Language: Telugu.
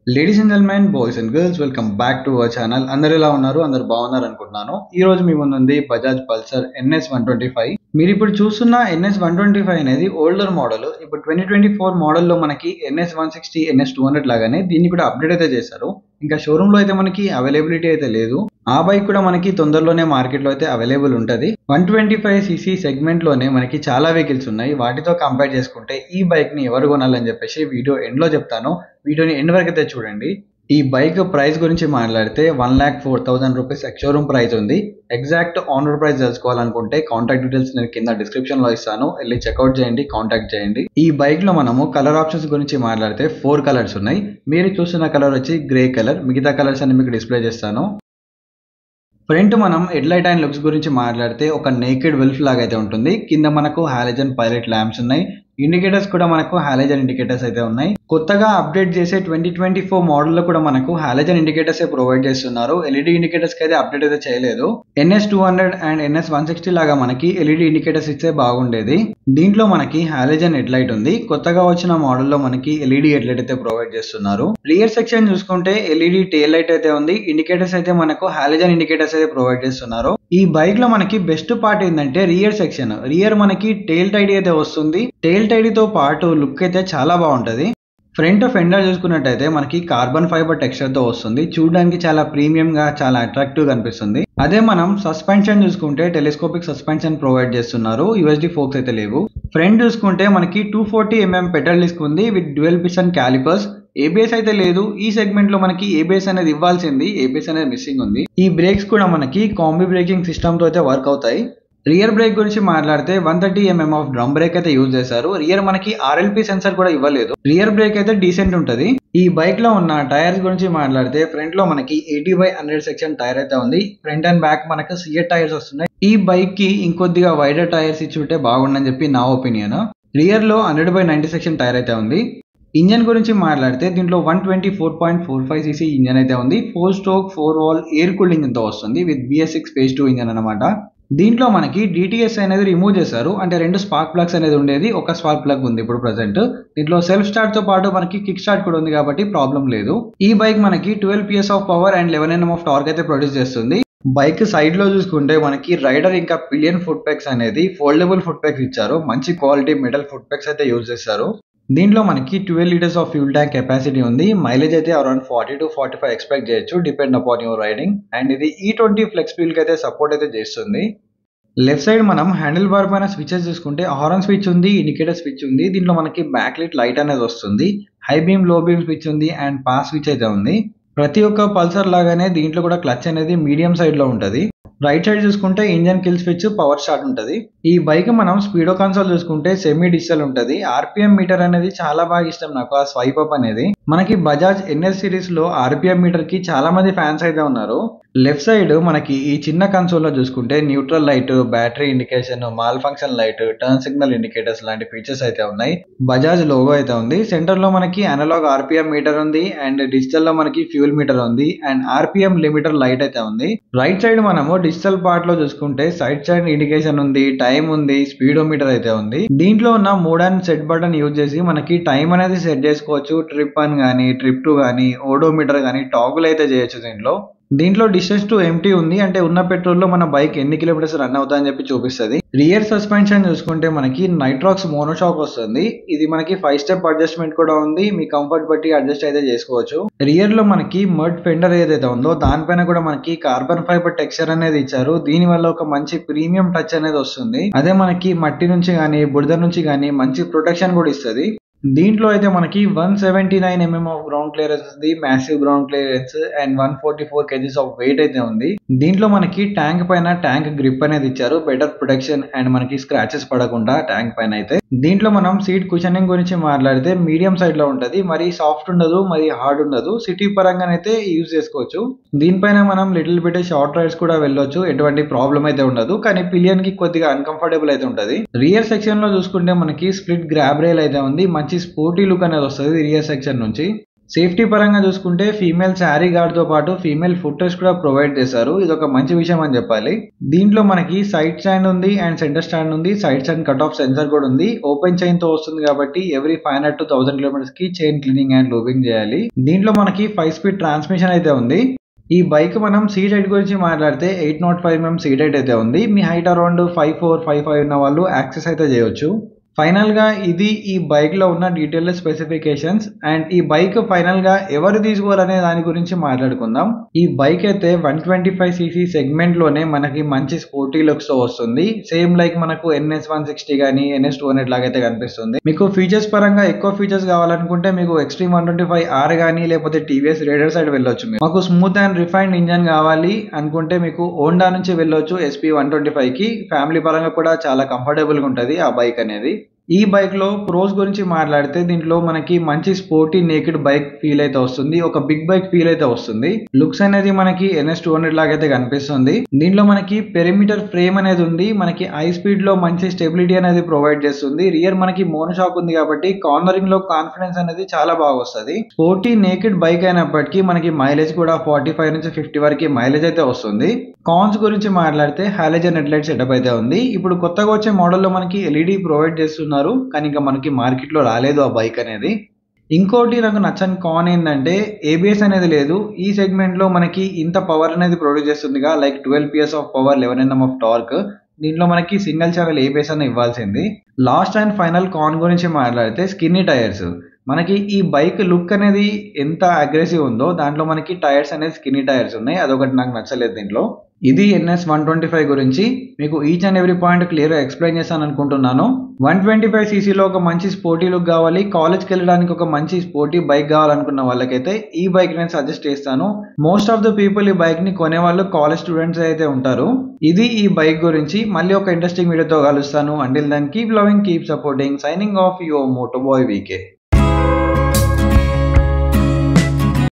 Ladies and gentlemen, boys and girls, welcome back to our channel. అందరు ఎలా ఉన్నారు? అందరు బాగున్నారు అనుకుంటున్నాను. ఈ రోజు మీ ముందుంది బజాజ్ పల్సర్ NS 125. మీరు ఇప్పుడు చూస్తున్న NS 125 అనేది ఓల్డర్ మోడల్. ఇప్పుడు 2024 మోడల్లో మనకి NS 160, NS 200 లాగానే దీన్ని కూడా అప్డేట్ అయితే చేశారు. ఇంకా షోరూమ్ లో అయితే మనకి అవైలబిలిటీ అయితే లేదు. ఆ బైక్ కూడా మనకి తొందరలోనే మార్కెట్ లో అయితే అవైలబుల్ ఉంటది. 125cc సెగ్మెంట్ లోనే మనకి చాలా వెహికల్స్ ఉన్నాయి. వాటితో కంపేర్ చేసుకుంటే ఈ బైక్ ని ఎవరు కొనాలని చెప్పేసి వీడియో ఎండ్ లో చెప్తాను. వీడియోని ఎండ్ వరకు అయితే చూడండి. ఈ బైక్ ప్రైస్ గురించి మాట్లాడితే 1,04,000 రూపీస్ ఎక్స్ షోరూమ్ ప్రైస్ ఉంది. ఎగ్జాక్ట్ ఆన్ రోడ్ ప్రైస్ తెలుసుకోవాలనుకుంటే కాంటాక్ట్ డీటెయిల్స్ నేను కింద డిస్క్రిప్షన్ లో ఇస్తాను, వెళ్ళి చెక్అవుట్ చేయండి, కాంటాక్ట్ చేయండి. ఈ బైక్ లో మనము కలర్ ఆప్షన్స్ గురించి మాట్లాడితే 4 కలర్స్ ఉన్నాయి. మీరు చూస్తున్న కలర్ వచ్చి గ్రే కలర్, మిగతా కలర్స్ అన్ని మీకు డిస్ప్లే చేస్తాను. ఫ్రంట్ మనం హెడ్ లైట్ అండ్ లుక్స్ గురించి మాట్లాడితే ఒక నేకెడ్ వెల్ఫ్ లాగా అయితే ఉంటుంది. కింద మనకు హాలోజన్ పైలట్ ల్యాంప్స్ ఉన్నాయి. ఇండికేటర్స్ కూడా మనకు హాలోజన్ ఇండికేటర్స్ అయితే ఉన్నాయి. కొత్తగా అప్డేట్ చేసే 2024 మోడల్ లో కూడా మనకు హాలోజన్ ఇండికేటర్స్ ప్రొవైడ్ చేస్తున్నారు. ఎల్ఈడి ఇండికేటర్స్ కి అయితే అప్డేట్ అయితే చేయలేదు. NS 200 అండ్ NS 160 లాగా మనకి ఎల్ఈడి ఇండికేటర్స్ ఇస్తే బాగుండేది. దీంట్లో మనకి హాలోజన్ హెడ్ లైట్ ఉంది. కొత్తగా వచ్చిన మోడల్ లో మనకి ఎల్ఈడి హెడ్ లైట్ అయితే ప్రొవైడ్ చేస్తున్నారు. రియర్ సెక్షన్ చూసుకుంటే ఎల్ఈడి టెయిల్ లైట్ అయితే ఉంది. ఇండికేటర్స్ అయితే మనకు హాలోజన్ ఇండికేటర్స్ అయితే ప్రొవైడ్ చేస్తున్నారు. ఈ బైక్ లో మనకి బెస్ట్ పార్ట్ ఏంటంటే రియర్ సెక్షన్. రియర్ మనకి టెయిల్ టైడ్ అయితే వస్తుంది. టెయిల్ టైడ్ తో పాటు లుక్ అయితే చాలా బాగుంటది. ఫ్రంట్ ఫెండర్ చూసుకున్నట్టయితే మనకి కార్బన్ ఫైబర్ టెక్స్చర్ తో వస్తుంది. చూడడానికి చాలా ప్రీమియం గా, చాలా అట్రాక్టివ్ గా అనిపిస్తుంది. అదే మనం సస్పెన్షన్ చూసుకుంటే టెలిస్కోపిక్ సస్పెన్షన్ ప్రొవైడ్ చేస్తున్నారు. యూఎస్డి ఫోక్స్ అయితే లేవు. ఫ్రంట్ చూసుకుంటే మనకి 240mm పెట్రోల్ డిస్క్ ఉంది with dual piston callipers. ABS అయితే లేదు. ఈ సెగ్మెంట్ లో మనకి ఏబిఎస్ అనేది ఇవ్వాల్సింది, ఏబిఎస్ అనేది మిస్సింగ్ ఉంది. ఈ బ్రేక్స్ కూడా మనకి కాంబీ బ్రేకింగ్ సిస్టమ్ తో అయితే వర్క్ అవుతాయి. రియర్ బ్రేక్ గురించి మాట్లాడితే 130mm ఆఫ్ డ్రమ్ బ్రేక్ అయితే యూజ్ చేశారు. రియర్ మనకి RLP సెన్సర్ కూడా ఇవ్వలేదు. రియర్ బ్రేక్ అయితే డీసెంట్ ఉంటది. ఈ బైక్ లో ఉన్న టైర్స్ గురించి మాట్లాడితే ఫ్రంట్ లో మనకి 80/100 సెక్షన్ టైర్ అయితే ఉంది. ఫ్రంట్ అండ్ బ్యాక్ మనకు సిఎట్ టైర్స్ వస్తున్నాయి. ఈ బైక్ కి ఇంకొద్దిగా వైడర్ టైర్స్ ఇచ్చుంటే బాగుండని చెప్పి నా ఒపీనియన్. రియర్ లో 100/90 సెక్షన్ టైర్ అయితే ఉంది. ఇంజన్ గురించి మాట్లాడితే దీంట్లో 124.45cc ఇంజన్ అయితే ఉంది. 4 stroke 4 wall air cooled engine తో వస్తుంది విత్ BS6 phase 2 ఇంజన్ అనమాట. దీంట్లో మనకి DTS అనేది రిమూవ్ చేశారు. అంటే 2 స్పార్క్ ప్లగ్స్ అనేది ఉండేది, ఒక స్పార్క్ ప్లగ్ ఉంది ఇప్పుడు ప్రెసెంట్. దీంట్లో సెల్ఫ్ స్టార్ట్ తో పాటు మనకి కిక్ స్టార్ట్ కూడా ఉంది కాబట్టి ప్రాబ్లం లేదు. ఈ బైక్ మనకి 12 PS of power and 11 Nm of torque అయితే ప్రొడ్యూస్ చేస్తుంది. బైక్ సైడ్ లో చూసుకుంటే మనకి రైడర్ ఇంకా పిలియన్ ఫుట్ పెక్స్ అనేది ఫోల్డబుల్ ఫుట్ పెక్స్ ఇచ్చారు. మంచి క్వాలిటీ మెటల్ ఫుట్ పెక్స్ అయితే యూజ్ చేశారు. దీంట్లో మనకి 12 litres of fuel tank capacity ఉంది. మైలేజ్ అయితే అరౌండ్ 40 to 45 ఎక్స్పెక్ట్ చేయొచ్చు, depend upon your riding. And ఇది E20 ఫ్లెక్స్ వీల్ కి అయితే సపోర్ట్ అయితే చేస్తుంది. లెఫ్ట్ సైడ్ మనం హ్యాండిల్ బార్ పైన స్విచెస్ చూసుకుంటే హారన్ స్విచ్ ఉంది, ఇండికేటర్ స్విచ్ ఉంది. దీంట్లో మనకి బ్యాక్ లైట్ లైట్ అనేది వస్తుంది. హై బీమ్, లో బీమ్ స్విచ్ ఉంది అండ్ పాస్ స్విచ్ అయితే ఉంది. ప్రతి ఒక్క పల్సర్ లాగానే దీంట్లో కూడా క్లచ్ అనేది మీడియం సైడ్ లో ఉంటది. రైట్ సైడ్ చూసుకుంటే engine kill switch, power start ఉంటది. ఈ బైక్ మనం స్పీడో కన్సోల్ చూసుకుంటే సెమీ డిజిటల్ ఉంటది. RPM మీటర్ అనేది చాలా బాగా ఇష్టం నాకు, ఆ స్వైప్ అప్ అనేది. మనకి బజాజ్ NS సిరీస్ లో RPM మీటర్ కి చాలా మంది ఫ్యాన్స్ అయితే ఉన్నారు. లెఫ్ట్ సైడ్ మనకి ఈ చిన్న కన్సోల్ లో చూసుకుంటే neutral light, battery indication, mall function light, turn signal indicators లాంటి ఫీచర్స్ అయితే ఉన్నాయి. బజాజ్ లోగో అయితే ఉంది. సెంటర్ లో మనకి అనలాగ్ RPM మీటర్ ఉంది అండ్ డిజిటల్ లో మనకి ఫ్యూల్ మీటర్ ఉంది అండ్ RPM లిమిటర్ లైట్ అయితే ఉంది. రైట్ సైడ్ మనము డిజిటల్ పార్ట్ లో చూసుకుంటే సైడ్ స్టాండ్ ఇండికేషన్ ఉంది, టైం ఉంది, స్పీడోమీటర్ అయితే ఉంది. దీంట్లో ఉన్న mode and set button use చేసి మనకి టైం అనేది సెట్ చేసుకోవచ్చు. ట్రిప్ 1 గానీ, ట్రిప్ 2 గానీ, ఓడోమీటర్ గానీ టాగుల్ అయితే చేయొచ్చు. దీంట్లో డిస్టెన్స్ టు ఎంటీ ఉంది. అంటే ఉన్న పెట్రోల్ లో మన బైక్ ఎన్ని కిలోమీటర్స్ రన్ అవుతా అని చెప్పి చూపిస్తుంది. రియర్ సస్పెన్షన్ చూసుకుంటే మనకి నైట్రాక్స్ మోనోషాక్ వస్తుంది. ఇది మనకి 5 స్టెప్ అడ్జస్ట్మెంట్ కూడా ఉంది. మీ కంఫర్ట్ బట్టి అడ్జస్ట్ అయితే చేసుకోవచ్చు. రియర్ లో మనకి మడ్ ఫెండర్ ఏదైతే ఉందో దానిపైన కూడా మనకి కార్బన్ ఫైబర్ టెక్స్చర్ అనేది ఇచ్చారు. దీని వల్ల ఒక మంచి ప్రీమియం టచ్ అనేది వస్తుంది. అదే మనకి మట్టి నుంచి గానీ, బురద నుంచి గానీ మంచి ప్రొటెక్షన్ కూడా ఇస్తుంది. దీంట్లో అయితే మనకి 179mm ఆఫ్ గ్రౌండ్ క్లియరెన్స్ ఉంది, massive ground clearance and 144 kgs of weight అయితే ఉంది. దీంట్లో మనకి ట్యాంక్ పైన ట్యాంక్ గ్రిప్ అనేది ఇచ్చారు, బెటర్ ప్రొటెక్షన్ అండ్ మనకి స్క్రాచెస్ పడకుండా ట్యాంక్ పైన అయితే. దీంట్లో మనం సీట్ కుషనింగ్ గురించి మాట్లాడితే మీడియం సైడ్ లో ఉంటది. మరి సాఫ్ట్ ఉండదు, మరి హార్డ్ ఉండదు. సిటీ పరంగానైతే యూజ్ చేసుకోవచ్చు. దీనిపైన మనం లిటిల్ బిట్ షార్ట్ రైడ్స్ కూడా వెళ్ళొచ్చు, ఎటువంటి ప్రాబ్లం అయితే ఉండదు. కానీ పిలియన్ కి కొద్దిగా అన్కంఫర్టబుల్ అయితే ఉంటది. రియర్ సెక్షన్ లో చూసుకుంటే మనకి స్ప్లిట్ గ్రాబ్ రైల్ అయితే ఉంది. మంచి స్పోర్టీ లుక్ అనేది వస్తుంది రియర్ సెక్షన్ నుంచి. సేఫ్టీ పరంగా చూసుకుంటే ఫీమేల్ శారీ గార్డ్తో పాటు ఫీమేల్ ఫుట్ రెస్ట్ కూడా ప్రొవైడ్ చేశారు. ఇది ఒక మంచి విషయం అని చెప్పాలి. దీంట్లో మనకి సైడ్ స్టాండ్ ఉంది అండ్ సెంటర్ స్టాండ్ ఉంది. Side stand cut off sensor కూడా ఉంది. ఓపెన్ చైన్ తో వస్తుంది కాబట్టి ఎవ్రీ 500 to 1000 కిలోమీటర్స్ కి చైన్ క్లీనింగ్ అండ్ లూబింగ్ చేయాలి. దీంట్లో మనకి 5 స్పీడ్ ట్రాన్స్మిషన్ అయితే ఉంది. ఈ బైక్ మనం సీట్ హైట్ గురించి మాట్లాడితే 805 mm సీట్ హైట్ అయితే ఉంది. మీ హైట్ అరౌండ్ 5'4", 5'5" ఉన్న వాళ్ళు యాక్సెస్ అయితే చేయొచ్చు. ఫైనల్ గా ఇది ఈ బైక్ లో ఉన్న డీటెయిల్ స్పెసిఫికేషన్స్ అండ్ ఈ బైక్ ఫైనల్ గా ఎవరు తీసుకోవాలనే దాని గురించి మాట్లాడుకుందాం. ఈ బైక్ అయితే 125cc సెగ్మెంట్ లోనే మనకి మంచి స్పోర్టీ లుక్స్ తో వస్తుంది. సేమ్ లైక్ మనకు NS 160 కానీ NS 200 లాగైతే కనిపిస్తుంది. మీకు ఫీచర్స్ పరంగా ఎక్కువ ఫీచర్స్ కావాలనుకుంటే మీకు ఎక్స్ట్రీమ్ 125R కానీ లేకపోతే టీవీఎస్ రైడర్ సైడ్ వెళ్ళొచ్చు. మాకు స్మూత్ అండ్ రిఫైన్డ్ ఇంజన్ కావాలి అనుకుంటే మీకు హోండా నుంచి వెళ్ళొచ్చు SP 125 కి. ఫ్యామిలీ పరంగా కూడా చాలా కంఫర్టబుల్ గా ఉంటుంది ఆ బైక్ అనేది. ఈ బైక్ లో ప్రోస్ గురించి మాట్లాడితే దీంట్లో మనకి మంచి స్పోర్టీ నేకెడ్ బైక్ ఫీల్ అయితే వస్తుంది. ఒక బిగ్ బైక్ ఫీల్ అయితే వస్తుంది. లుక్స్ అనేది మనకి NS 200 లాగైతే కనిపిస్తుంది. దీంట్లో మనకి పెరిమీటర్ ఫ్రేమ్ అనేది ఉంది. మనకి హై స్పీడ్ లో మంచి స్టెబిలిటీ అనేది ప్రొవైడ్ చేస్తుంది. రియర్ మనకి మోనోషాక్ ఉంది కాబట్టి కార్నరింగ్ లో కాన్ఫిడెన్స్ అనేది చాలా బాగా వస్తుంది. స్పోర్టీ నేకెడ్ బైక్ అయినప్పటికీ మనకి మైలేజ్ కూడా 45 నుంచి 50 వరకు మైలేజ్ అయితే వస్తుంది. కాన్స్ గురించి మాట్లాడితే హాలోజన్ హెడ్ లైట్ సెటప్ అయితే ఉంది. ఇప్పుడు కొత్తగా వచ్చే మోడల్లో మనకి LED ప్రొవైడ్ చేస్తున్నారు, కానీ ఇంకా మనకి మార్కెట్ లో రాలేదు ఆ బైక్ అనేది. ఇంకోటి నాకు నచ్చని కాన్ ఏంటంటే ABS అనేది లేదు. ఈ సెగ్మెంట్ లో మనకి ఇంత పవర్ అనేది ప్రొడ్యూస్ చేస్తుందిగా, like 12 PS of power, 11 Nm of torque. దీంట్లో మనకి సింగిల్ ఛానల్ ABS అని ఇవ్వాల్సింది. లాస్ట్ అండ్ ఫైనల్ కాన్ గురించి మాట్లాడితే స్కిన్నీ టైర్స్. మనకి ఈ బైక్ లుక్ అనేది ఎంత అగ్రెసివ్ ఉందో దాంట్లో మనకి టైర్స్ అనేది స్కిన్నీ టైర్స్ ఉన్నాయి. అదొకటి నాకు నచ్చలేదు దీంట్లో. ఇది NS 125 గురించి మీకు each and every point clear గా ఎక్స్ప్లెయిన్ చేస్తాను అనుకుంటున్నాను. 125cc లో ఒక మంచి స్పోర్టీ లుక్ కావాలి, కాలేజ్కి వెళ్ళడానికి ఒక మంచి స్పోర్టీ బైక్ కావాలనుకున్న వాళ్ళకైతే ఈ బైక్ నేను సజెస్ట్ చేస్తాను. మోస్ట్ ఆఫ్ ద పీపుల్ ఈ బైక్ ని కొనే వాళ్ళు కాలేజ్ స్టూడెంట్స్ అయితే ఉంటారు. ఇది ఈ బైక్ గురించి. మళ్ళీ ఒక ఇంట్రెస్టింగ్ వీడియోతో కలుస్తాను. Until then keep loving, keep supporting. Signing off your Motoboy VK.